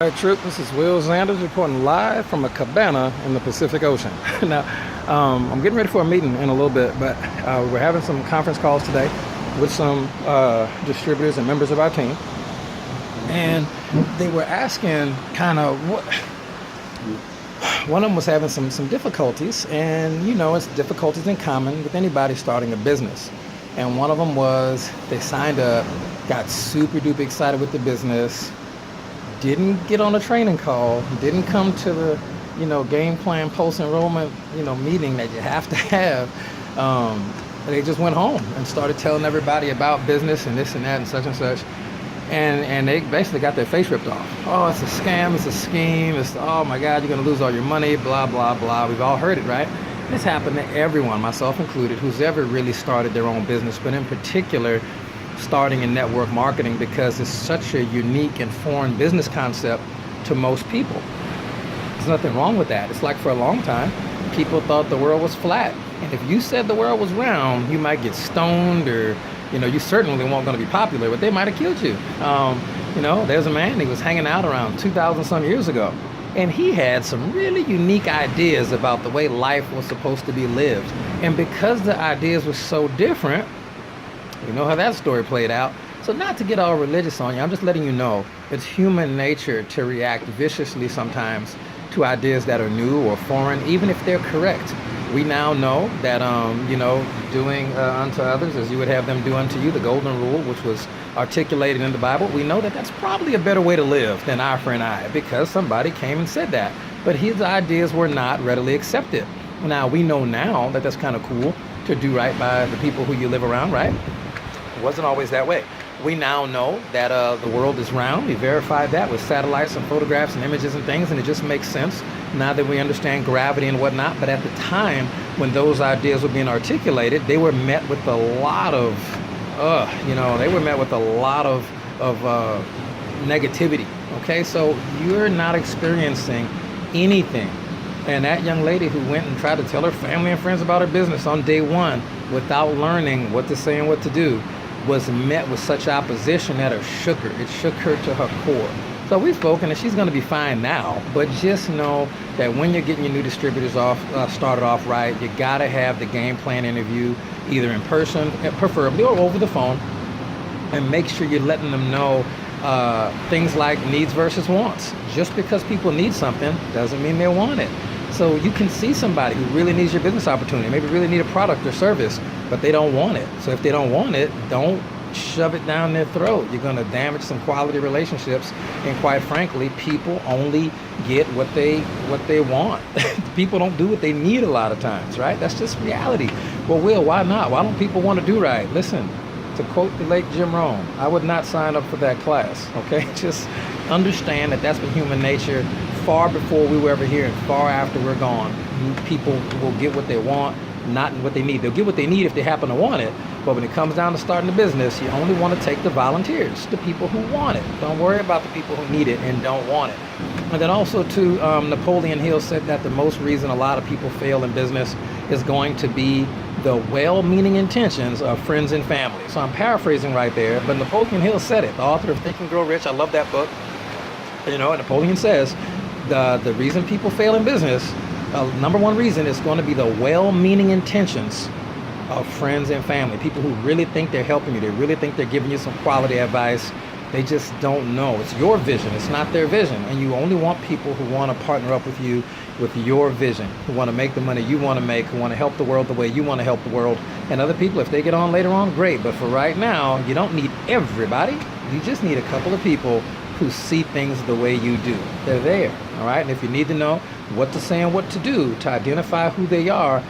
All right, Troop, this is Will Zanders reporting live from a cabana in the Pacific Ocean. Now, I'm getting ready for a meeting in a little bit, but we're having some conference calls today with some distributors and members of our team. And they were asking kind of what, one of them was having some difficulties, and it's difficulties in common with anybody starting a business. And one of them was they signed up, got super duper excited with the business, didn't get on a training call, didn't come to the, game plan post-enrollment, meeting that you have to have. They just went home and started telling everybody about business and this and that and such. And they basically got their face ripped off. Oh, it's a scam, it's a scheme, oh my God, you're gonna lose all your money, blah, blah, blah. We've all heard it, right? This happened to everyone, myself included, who's ever really started their own business, but in particular, starting in network marketing, because it's such a unique and foreign business concept to most people. There's nothing wrong with that. It's like for a long time, people thought the world was flat. And if you said the world was round, you might get stoned, or, you certainly weren't going to be popular, but they might have killed you. There's a man, he was hanging out around 2,000 some years ago, and he had some really unique ideas about the way life was supposed to be lived. And because the ideas were so different, you know how that story played out. So not to get all religious on you, I'm just letting you know it's human nature to react viciously sometimes to ideas that are new or foreign, even if they're correct. We now know that, doing unto others as you would have them do unto you, the golden rule, which was articulated in the Bible, we know that that's probably a better way to live than eye for an eye, because somebody came and said that. But his ideas were not readily accepted. Now, we know now that that's kind of cool to do right by the people who you live around, right? It wasn't always that way. We now know that the world is round. We verified that with satellites and photographs and images and things, and it just makes sense now that we understand gravity and whatnot. But at the time when those ideas were being articulated, they were met with a lot of, negativity. Okay, so you're not experiencing anything. And that young lady who went and tried to tell her family and friends about her business on day one without learning what to say and what to do was met with such opposition that it shook her. It shook her to her core. So we've spoken, and she's going to be fine now. But just know that when you're getting your new distributors started off right, you got to have the game plan interview either in person, preferably, or over the phone, and make sure you're letting them know things like needs versus wants. Just because people need something doesn't mean they want it. So you can see somebody who really needs your business opportunity, maybe really need a product or service, but they don't want it. So if they don't want it, don't shove it down their throat. You're going to damage some quality relationships. And quite frankly, people only get what they want. People don't do what they need a lot of times, right? That's just reality. Well, Will, why not? Why don't people want to do right? Listen, to quote the late Jim Rohn, I would not sign up for that class, okay? Just understand that that's been human nature far before we were ever here and far after we're gone. People will get what they want, not what they need. They'll get what they need if they happen to want it, but when it comes down to starting a business, you only want to take the volunteers, the people who want it. Don't worry about the people who need it and don't want it. And then also too, Napoleon Hill said that the most reason a lot of people fail in business is going to be the well-meaning intentions of friends and family. So I'm paraphrasing right there, but Napoleon Hill said it, the author of Think and Grow Rich. I love that book. And Napoleon says the reason people fail in business, number one reason is going to be the well-meaning intentions of friends and family. People who really think they're helping you, they really think they're giving you some quality advice. They just don't know. It's your vision, it's not their vision. And you only want people who want to partner up with you with your vision, who want to make the money you want to make, who want to help the world the way you want to help the world. And other people, if they get on later on, great. But for right now, you don't need everybody. You just need a couple of people who see things the way you do. They're there, all right? And if you need to know what to say and what to do to identify who they are,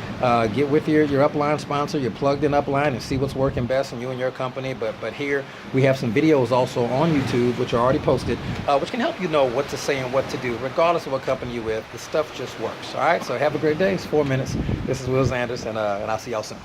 get with your upline sponsor, your plugged in upline, and see what's working best in you and your company. But here we have some videos also on YouTube, which are already posted, which can help you know what to say and what to do, regardless of what company you're with. The stuff just works, all right? So have a great day. It's 4 minutes. This is Will Zanders, and I'll see y'all soon.